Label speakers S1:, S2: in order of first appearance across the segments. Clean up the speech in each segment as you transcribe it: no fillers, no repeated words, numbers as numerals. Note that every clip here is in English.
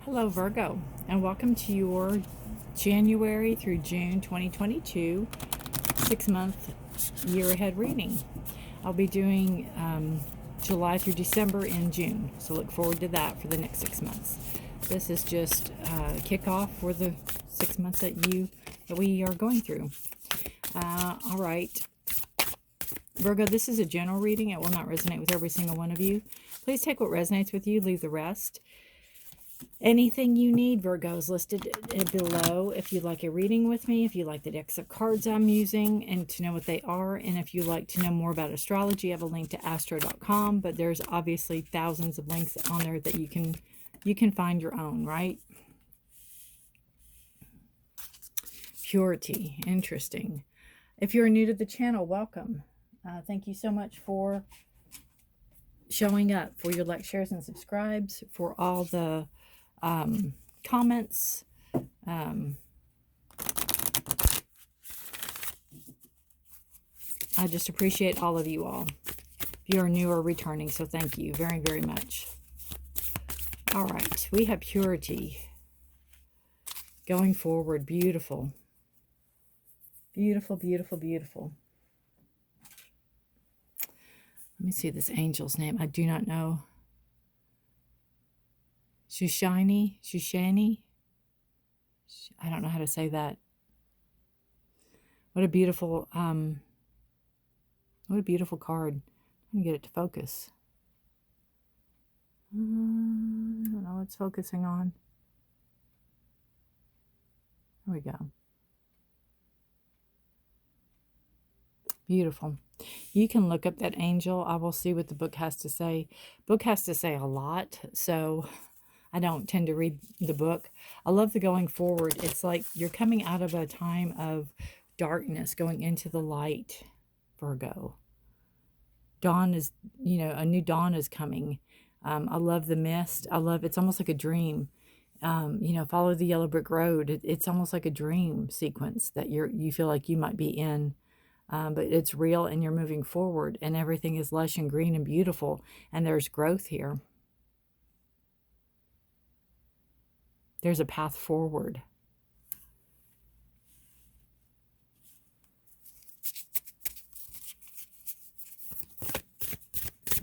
S1: Hello, Virgo, and welcome to your January through June 2022 6-month year ahead reading. I'll be doing July through December in June, so look forward to that for the next 6 months. This is just kickoff for the 6 months that we are going through. All right, Virgo, this is a general reading. It will not resonate with every single one of you. Please take what resonates with you, leave the rest. Anything you need, Virgo, is listed below. If you'd like a reading with me, if you like the decks of cards I'm using and to know what they are, and if you'd like to know more about astrology, I have a link to astro.com, but there's obviously thousands of links on there that you can find your own, right? Purity, interesting. If you're new to the channel, welcome. Thank you so much for showing up, for your likes, shares, and subscribes, for all the comments. I just appreciate all of you all. You are new or returning, so thank you very, very much. All right, we have purity going forward. Beautiful. Beautiful, beautiful, beautiful. Let me see this angel's name. I do not know. Shushani. I don't know how to say that. What a beautiful card. Let me get it to focus. I don't know what it's focusing on. There we go. Beautiful. You can look up that angel. I will see what the book has to say. Book has to say a lot, so I don't tend to read the book. I love the going forward. It's like you're coming out of a time of darkness, going into the light, Virgo. Dawn is, a new dawn is coming. I love the mist. It's almost like a dream. Follow the yellow brick road. It's almost like a dream sequence that you feel like you might be in. But it's real and you're moving forward and everything is lush and green and beautiful. And there's growth here. There's a path forward.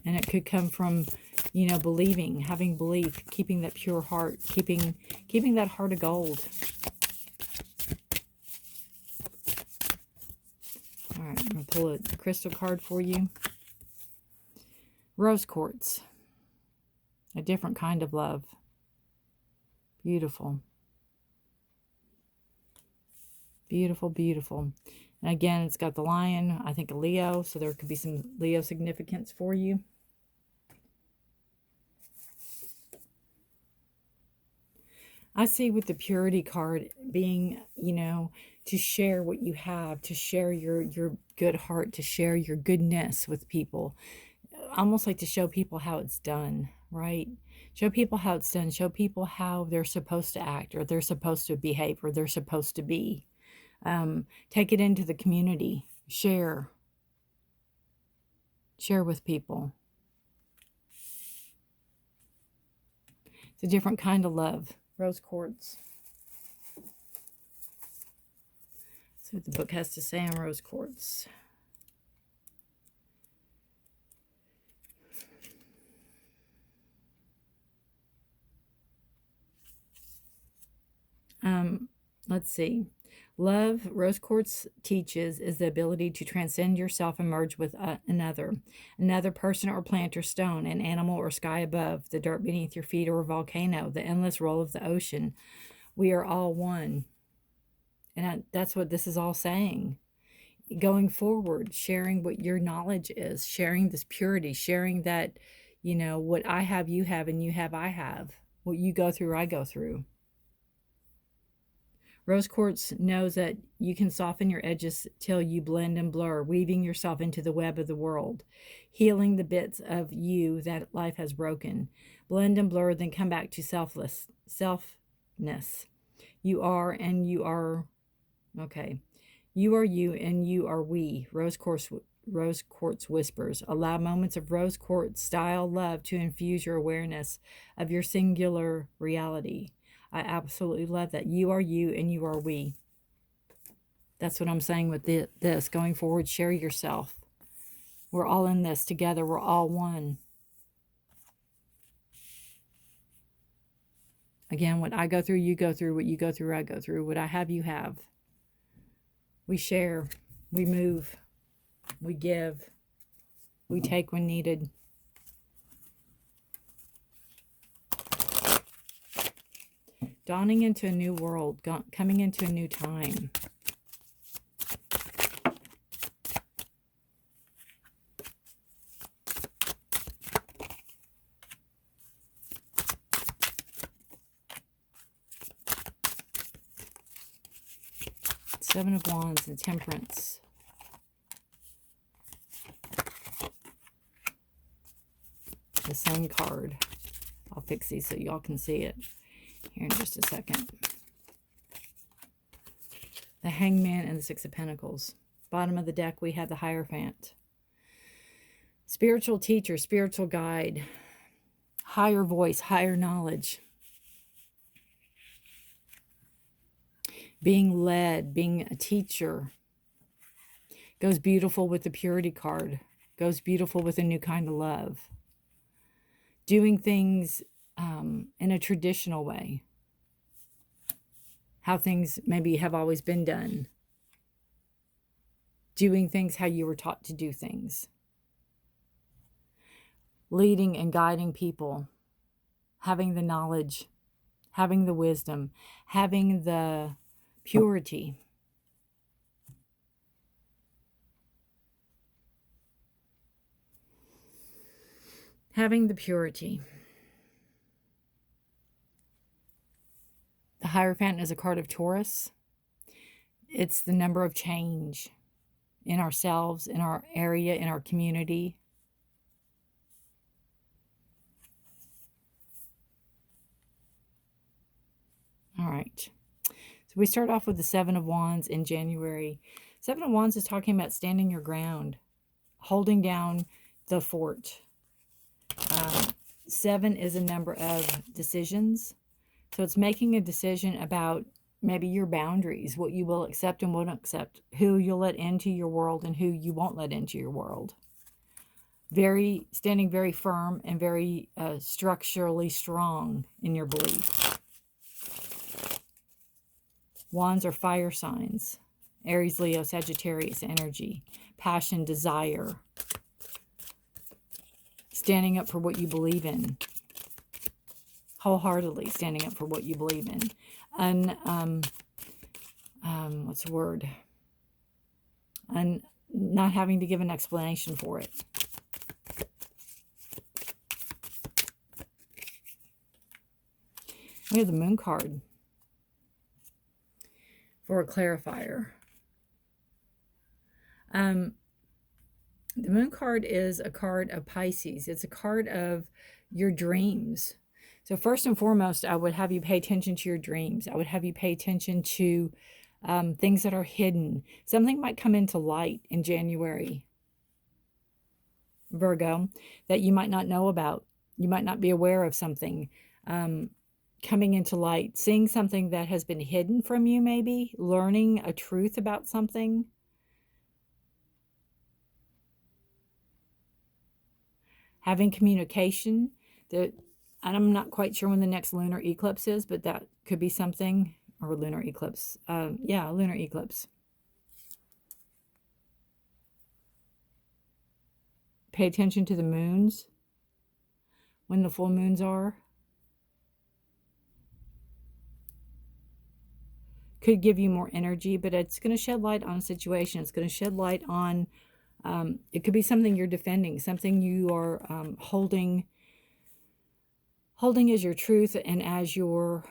S1: And it could come from, believing, having belief, keeping that pure heart, keeping that heart of gold. All right, I'm going to pull a crystal card for you. Rose quartz. A different kind of love. Beautiful. Beautiful, beautiful. And again, it's got the lion, I think a Leo, so there could be some Leo significance for you. I see with the purity card being, to share what you have, to share your good heart, to share your goodness with people. Almost like to show people how it's done, right? Show people how it's done. Show people how they're supposed to act, or they're supposed to behave, or they're supposed to be. Take it into the community. Share with people. It's a different kind of love. Rose quartz. See what the book has to say on rose quartz. Let's see. Love, rose quartz teaches, is the ability to transcend yourself and merge with another person or plant or stone, an animal or sky above, the dirt beneath your feet or a volcano, the endless roll of the ocean. We are all one. And that's what this is all saying. Going forward, sharing what your knowledge is, sharing this purity, sharing that, what I have, you have, and you have, I have. What you go through, I go through. Rose quartz knows that you can soften your edges till you blend and blur, weaving yourself into the web of the world, healing the bits of you that life has broken. Blend and blur, then come back to selfness. You are and you are, okay. You are you and you are we. Rose quartz quartz whispers. Allow moments of rose quartz style love to infuse your awareness of your singular reality. I absolutely love that. You are you and you are we. That's what I'm saying with this. Going forward, share yourself. We're all in this together. We're all one. Again, what I go through, you go through. What you go through, I go through. What I have, you have. We share. We move. We give. We take when needed. Dawning into a new world. Coming into a new time. Seven of Wands and Temperance. The same card. I'll fix these so y'all can see it here in just a second. The Hangman and the Six of Pentacles. Bottom of the deck, we have the Hierophant. Spiritual teacher, spiritual guide, higher voice, higher knowledge. Being led, being a teacher. Goes beautiful with the Purity card. Goes beautiful with a new kind of love. Doing things in a traditional way. How things maybe have always been done. Doing things how you were taught to do things. Leading and guiding people. Having the knowledge. Having the wisdom. Having the purity. Having the purity. The Hierophant is a card of Taurus. It's the number of change in ourselves, in our area, in our community. All right. So we start off with the Seven of Wands in January. Seven of Wands is talking about standing your ground, holding down the fort. Seven is a number of decisions. So it's making a decision about maybe your boundaries, what you will accept and won't accept, who you'll let into your world and who you won't let into your world. Standing very firm and very structurally strong in your belief. Wands are fire signs. Aries, Leo, Sagittarius energy. Passion, desire. Standing up for what you believe in. Wholeheartedly standing up for what you believe in. What's the word? And not having to give an explanation for it. We have the Moon card for a clarifier. The Moon card is a card of Pisces. It's a card of your dreams. So first and foremost, I would have you pay attention to your dreams. I would have you pay attention to things that are hidden. Something might come into light in January, Virgo, that you might not know about. You might not be aware of something coming into light. Seeing something that has been hidden from you, maybe. Learning a truth about something. Having communication. And I'm not quite sure when the next lunar eclipse is, but that could be something. Or lunar eclipse. Yeah, lunar eclipse. Pay attention to the moons. When the full moons are. Could give you more energy, but it's going to shed light on a situation. It's going to shed light on, it could be something you're defending, something you are holding as your truth and as your,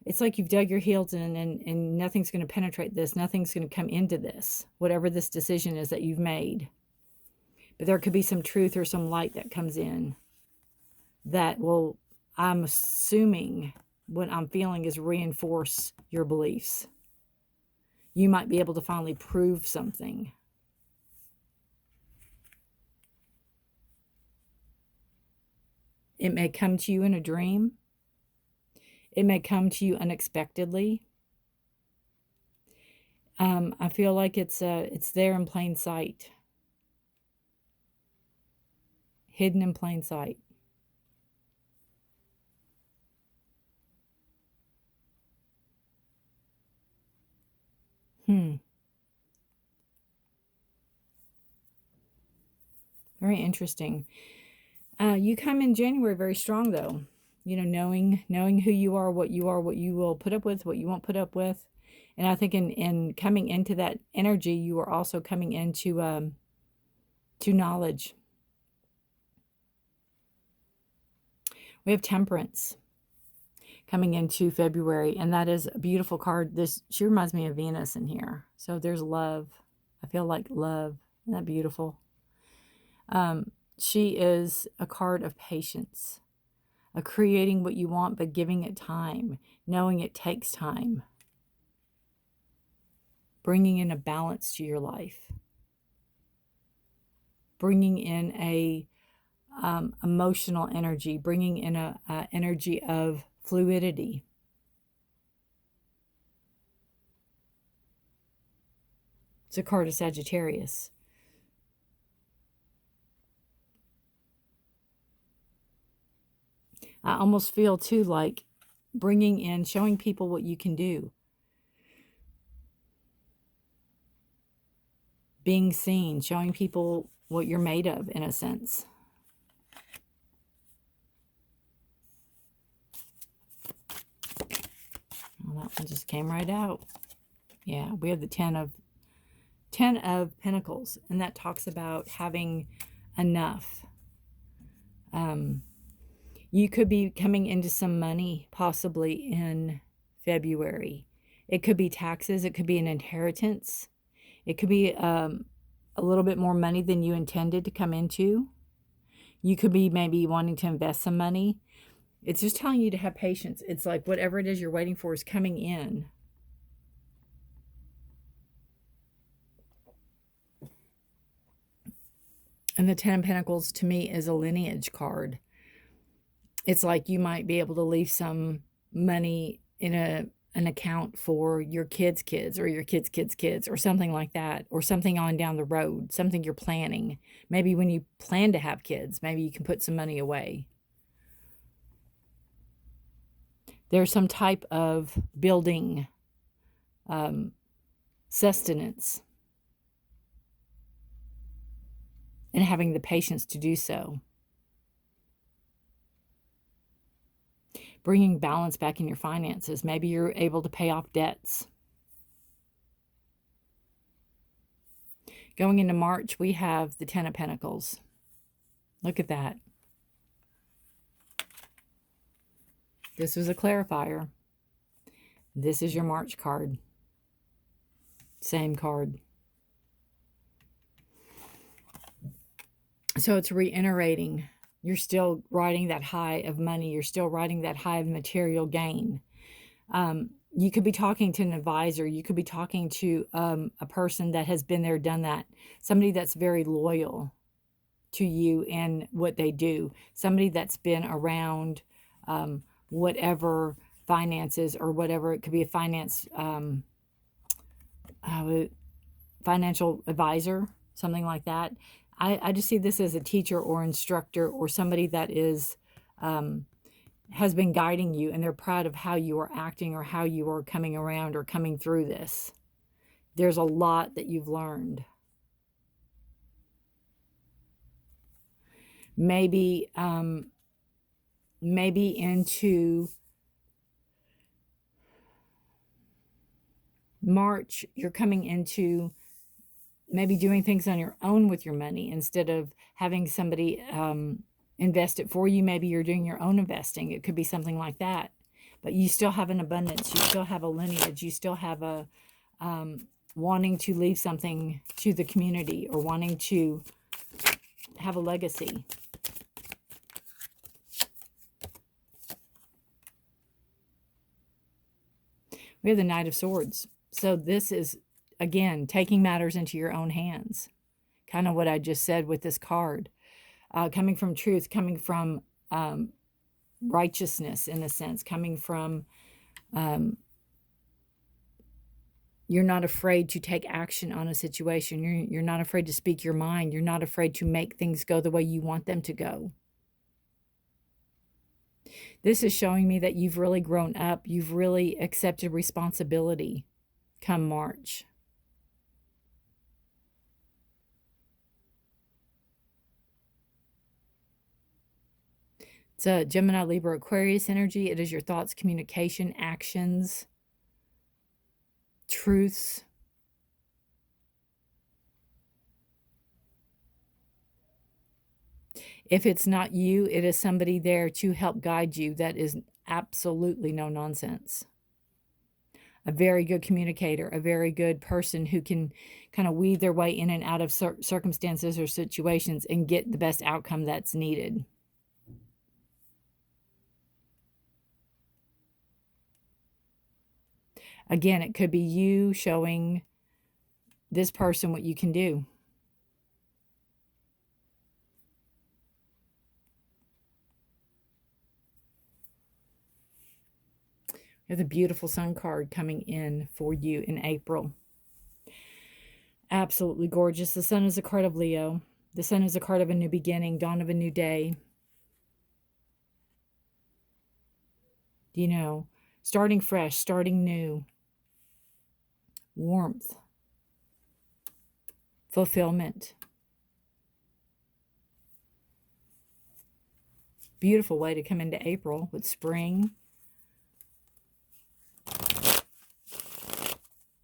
S1: it's like you've dug your heels in and nothing's going to penetrate this. Nothing's going to come into this, whatever this decision is that you've made. But there could be some truth or some light that comes in that will, I'm assuming, what I'm feeling is reinforce your beliefs. You might be able to finally prove something. It may come to you in a dream. It may come to you unexpectedly. I feel like it's there in plain sight. Hidden in plain sight. Very interesting. You come in January very strong, though. You know, knowing who you are, what you will put up with, what you won't put up with. And I think in coming into that energy, you are also coming into to knowledge. We have Temperance coming into February, and that is a beautiful card. She reminds me of Venus in here. So there's love. I feel like love. Isn't that beautiful? She is a card of patience, of creating what you want, but giving it time, knowing it takes time, bringing in a balance to your life, bringing in a emotional energy, bringing in a energy of fluidity. It's a card of Sagittarius. I almost feel too like bringing in, showing people what you can do. Being seen, showing people what you're made of, in a sense. Well, that one just came right out. Yeah, we have the Ten of Pentacles, and that talks about having enough. You could be coming into some money possibly in February. It could be taxes. It could be an inheritance. It could be a little bit more money than you intended to come into. You could be maybe wanting to invest some money. It's just telling you to have patience. It's like whatever it is you're waiting for is coming in. And the Ten of Pentacles to me is a lineage card. It's like you might be able to leave some money in an account for your kids' kids or your kids' kids' kids or something like that, or something on down the road, something you're planning. Maybe when you plan to have kids, maybe you can put some money away. There's some type of building sustenance and having the patience to do so. Bringing balance back in your finances. Maybe you're able to pay off debts. Going into March, we have the Ten of Pentacles. Look at that. This was a clarifier. This is your March card. Same card. So it's reiterating. You're still riding that high of money. You're still riding that high of material gain. You could be talking to an advisor. You could be talking to a person that has been there, done that. Somebody that's very loyal to you and what they do. Somebody that's been around whatever finances or whatever. It could be a financial advisor, something like that. I just see this as a teacher or instructor or somebody that is has been guiding you, and they're proud of how you are acting or how you are coming around or coming through this. There's a lot that you've learned. Maybe into March, you're coming into maybe doing things on your own with your money instead of having somebody invest it for you. Maybe you're doing your own investing. It could be something like that. But you still have an abundance. You still have a lineage. You still have a wanting to leave something to the community or wanting to have a legacy. We have the Knight of Swords. So this is, again, taking matters into your own hands. Kind of what I just said with this card. Coming from truth, coming from righteousness, in a sense, coming from, you're not afraid to take action on a situation. You're not afraid to speak your mind. You're not afraid to make things go the way you want them to go. This is showing me that you've really grown up. You've really accepted responsibility come March. It's a Gemini, Libra, Aquarius energy. It is your thoughts, communication, actions, truths. If it's not you, it is somebody there to help guide you. That is absolutely no nonsense. A very good communicator, a very good person who can kind of weave their way in and out of circumstances or situations and get the best outcome that's needed. Again, it could be you showing this person what you can do. We have the beautiful Sun card coming in for you in April. Absolutely gorgeous. The Sun is a card of Leo. The Sun is a card of a new beginning, dawn of a new day. You know, starting fresh, starting new. Warmth. Fulfillment. Beautiful way to come into April with spring.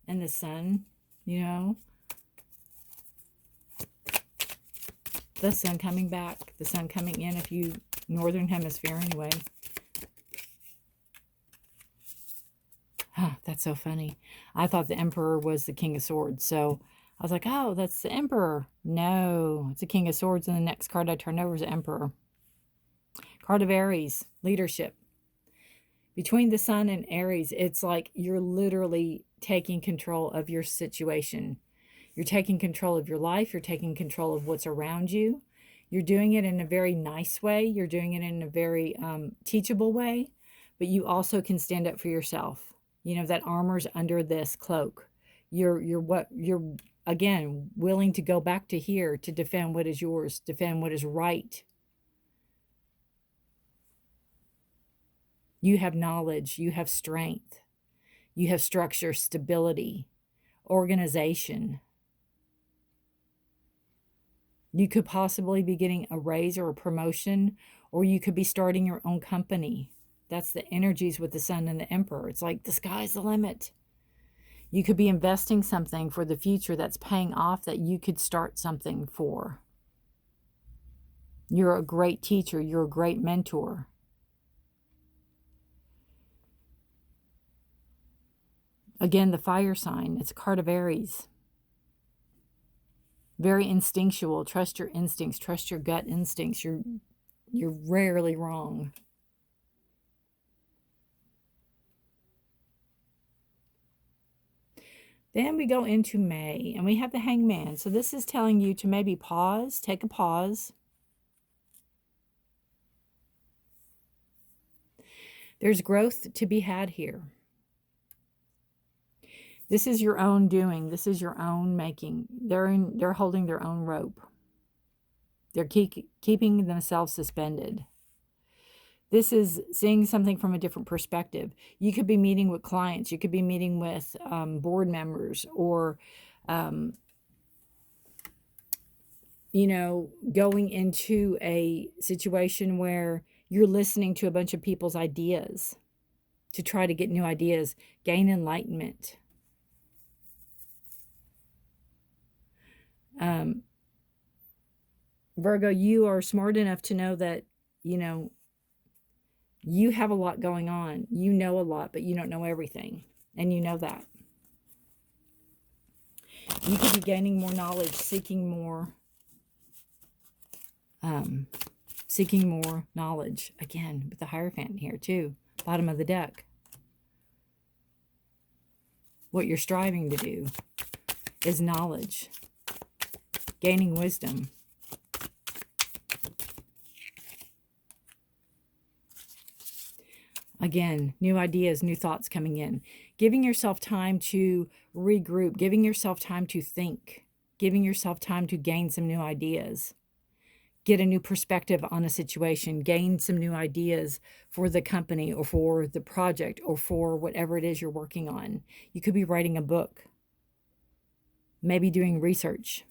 S1: And the sun, you know. The sun coming back. The sun coming in, if you, northern hemisphere anyway. Huh, that's so funny. I thought the Emperor was the King of Swords. So I was like, oh, that's the Emperor. No, it's the King of Swords. And the next card I turned over is the Emperor. Card of Aries, leadership. Between the Sun and Aries, it's like you're literally taking control of your situation. You're taking control of your life. You're taking control of what's around you. You're doing it in a very nice way. You're doing it in a very teachable way. But you also can stand up for yourself. You know, that armor's under this cloak. You're again willing to go back to here to defend what is yours, defend what is right. You have knowledge, you have strength, you have structure, stability, organization. You could possibly be getting a raise or a promotion, or you could be starting your own company. That's the energies with the Sun and the Emperor. It's like the sky's the limit. You could be investing something for the future that's paying off, that you could start something for. You're a great teacher. You're a great mentor. Again, the fire sign. It's a card of Aries. Very instinctual. Trust your instincts. Trust your gut instincts. You're rarely wrong. Then we go into May, and we have the Hangman. So this is telling you to maybe pause, take a pause. There's growth to be had here. This is your own doing. This is your own making. They're holding their own rope. They're keeping themselves suspended. This is seeing something from a different perspective. You could be meeting with clients. You could be meeting with board members, or, you know, going into a situation where you're listening to a bunch of people's ideas to try to get new ideas, gain enlightenment. Virgo, you are smart enough to know that, you know, you have a lot going on. You know a lot, but you don't know everything. And you know that. You could be gaining more knowledge, seeking more knowledge. Again, with the Hierophant here too. Bottom of the deck. What you're striving to do is knowledge. Gaining wisdom. Again, new ideas, new thoughts coming in. Giving yourself time to regroup, giving yourself time to think, giving yourself time to gain some new ideas, get a new perspective on a situation, gain some new ideas for the company or for the project or for whatever it is you're working on. You could be writing a book, maybe doing research.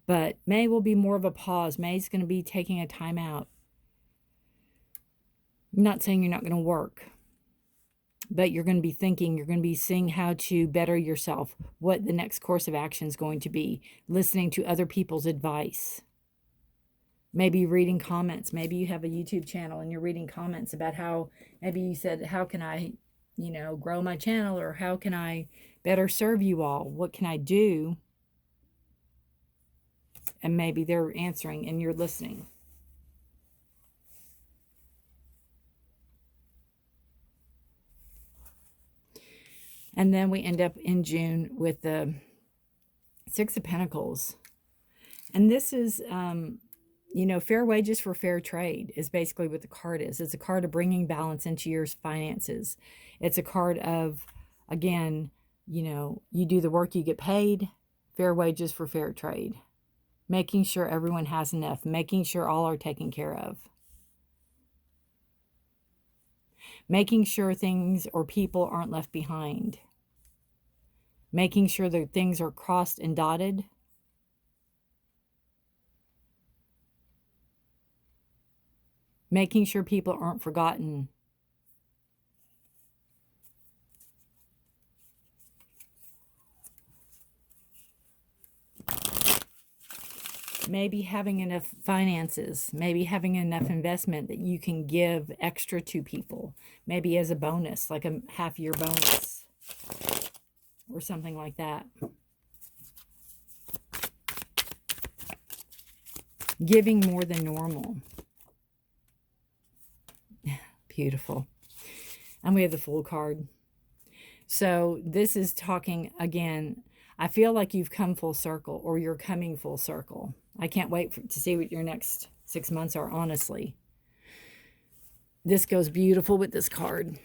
S1: But May will be more of a pause. May's going to be taking a time out. I'm not saying you're not going to work, but you're going to be thinking, you're going to be seeing how to better yourself, what the next course of action is going to be, listening to other people's advice. Maybe reading comments. Maybe you have a YouTube channel and you're reading comments about how, maybe you said, how can I, grow my channel, or how can I better serve you all? What can I do? And maybe they're answering and you're listening. And then we end up in June with the Six of Pentacles. And this is, fair wages for fair trade is basically what the card is. It's a card of bringing balance into your finances. It's a card of, again, you do the work, you get paid. Fair wages for fair trade. Making sure everyone has enough. Making sure all are taken care of. Making sure things or people aren't left behind. Making sure that things are crossed and dotted. Making sure people aren't forgotten. Maybe having enough finances, maybe having enough investment that you can give extra to people, maybe as a bonus, like a half-year bonus or something like that. Giving more than normal. Beautiful. And we have the Fool card. So this is talking, again, I feel like you've come full circle, or you're coming full circle. I can't wait to see what your next 6 months are, honestly. This goes beautiful with this card.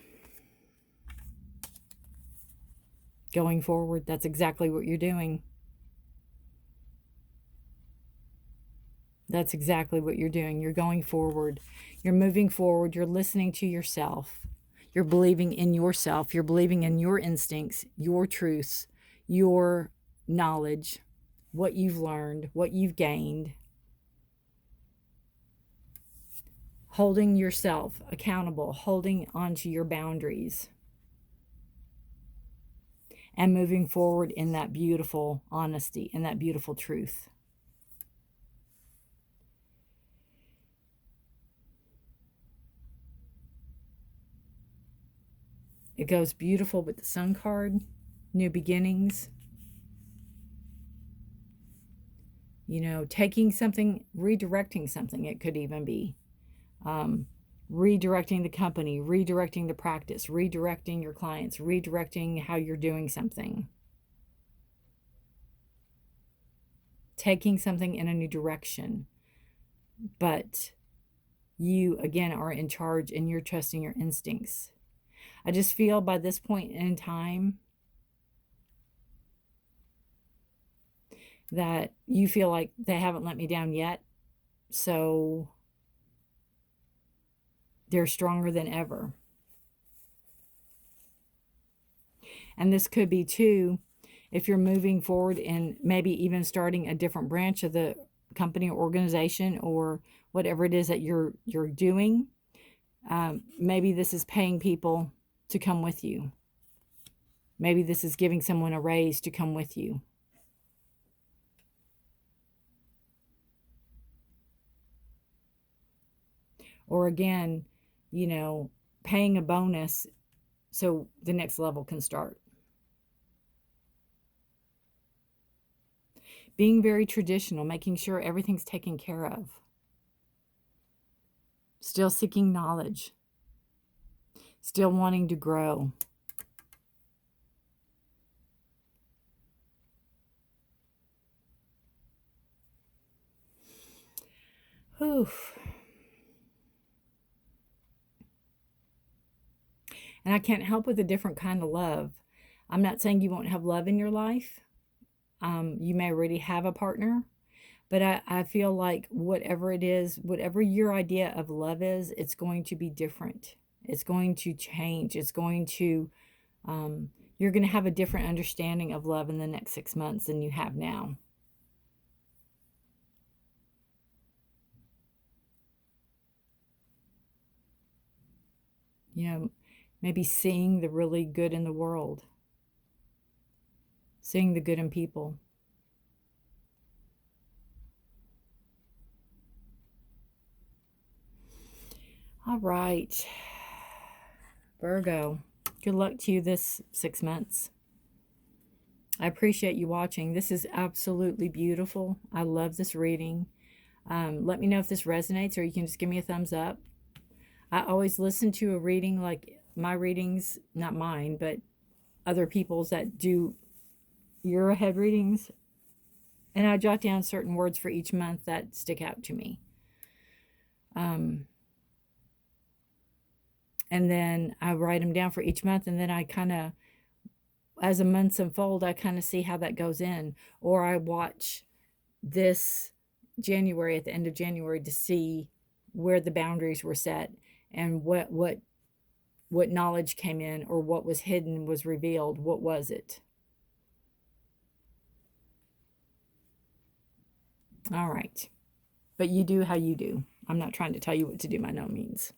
S1: Going forward, that's exactly what you're doing. That's exactly what you're doing. You're going forward. You're moving forward. You're listening to yourself. You're believing in yourself. You're believing in your instincts, your truths, your knowledge, what you've learned, what you've gained. Holding yourself accountable, holding onto your boundaries, and moving forward in that beautiful honesty and that beautiful truth. It goes beautiful with the Sun card, new beginnings. Taking something, redirecting something, it could even be. Redirecting the company, redirecting the practice, redirecting your clients, redirecting how you're doing something. Taking something in a new direction. But you, again, are in charge and you're trusting your instincts. I just feel by this point in time that you feel like they haven't let me down yet. So they're stronger than ever. And this could be too, if you're moving forward and maybe even starting a different branch of the company or organization or whatever it is that you're doing. Maybe this is paying people to come with you. Maybe this is giving someone a raise to come with you. Or again, paying a bonus so the next level can start. Being very traditional, making sure everything's taken care of. Still seeking knowledge. Still wanting to grow. Whew. And I can't help with a different kind of love. I'm not saying you won't have love in your life. You may already have a partner, but I feel like whatever it is, whatever your idea of love is, it's going to be different. It's going to change. It's going to, you're going to have a different understanding of love in the next 6 months than you have now. You know, maybe seeing the really good in the world, seeing the good in people. All right, Virgo, good luck to you this 6 months. I appreciate you watching. This is absolutely beautiful. I love this reading. Let me know if this resonates, or you can just give me a thumbs up. I always listen to a reading, like my readings, not mine, but other people's that do year ahead readings. And I jot down certain words for each month that stick out to me. And then I write them down for each month, and then I kind of, as the months unfold, I kind of see how that goes in. Or I watch this January, at the end of January, to see where the boundaries were set and what knowledge came in, or what was hidden was revealed. What was it? All right. But you do how you do. I'm not trying to tell you what to do by no means.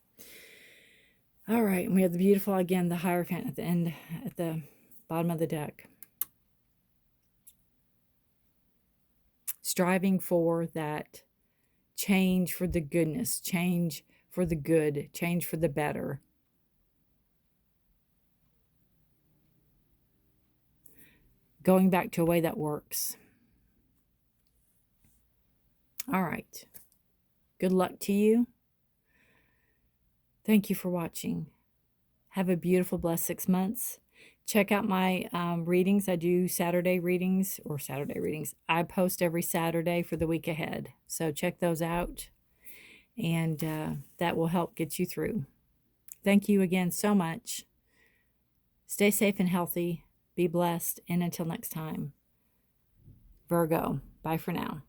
S1: All right, and we have the beautiful, again, the Hierophant at the end, at the bottom of the deck. Striving for that change for the goodness, change for the good, change for the better. Going back to a way that works. All right. Good luck to you. Thank you for watching. Have a beautiful, blessed 6 months. Check out my readings. I do Saturday readings, or Saturday readings. I post every Saturday for the week ahead. So check those out, and that will help get you through. Thank you again so much. Stay safe and healthy. Be blessed. And until next time, Virgo, bye for now.